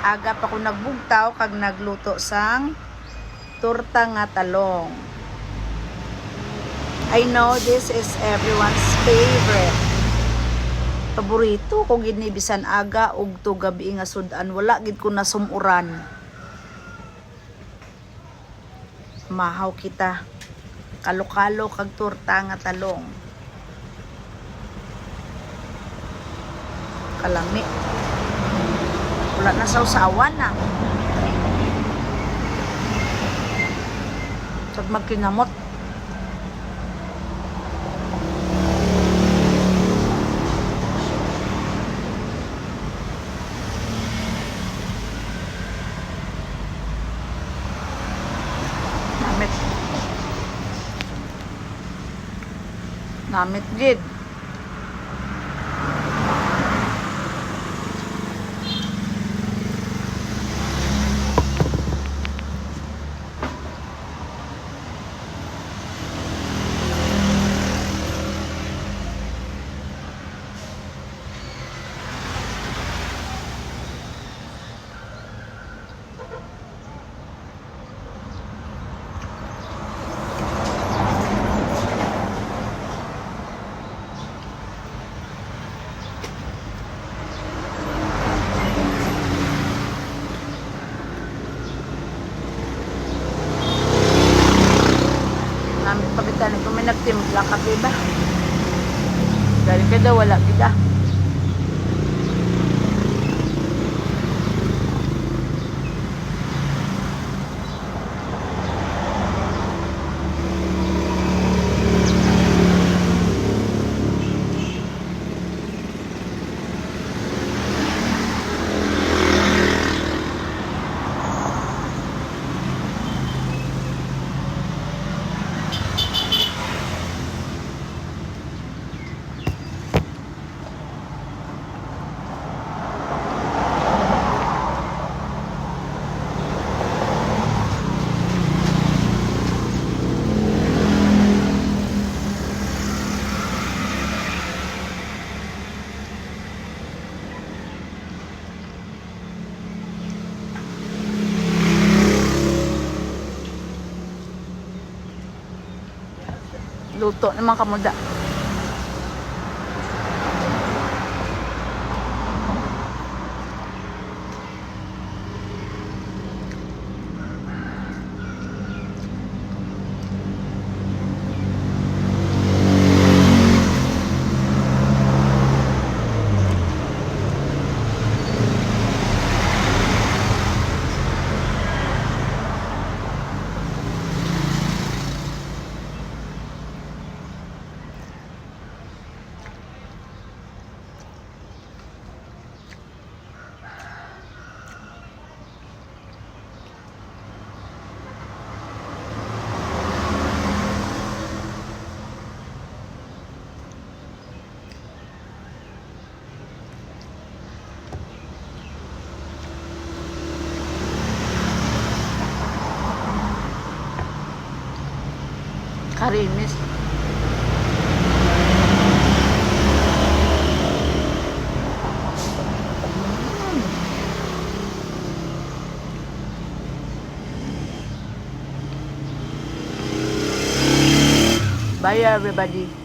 Aga pa ko nagbugtaw kag nagluto sang torta nga talong. I know this is everyone's favorite. Paborito ko gid ni bisan aga ug to gabi nga sudan, wala gid ko nasumuran. Mahaw kita. Kalo-kalo kag torta nga talong. Kalami. Wala na sausawan na. Sag magkinamot. Namit gid. Pagitan ko may nagtimpla kape ba? Dahil ka daw wala kita. Luto naman kamuda. Karinis. Bye everybody.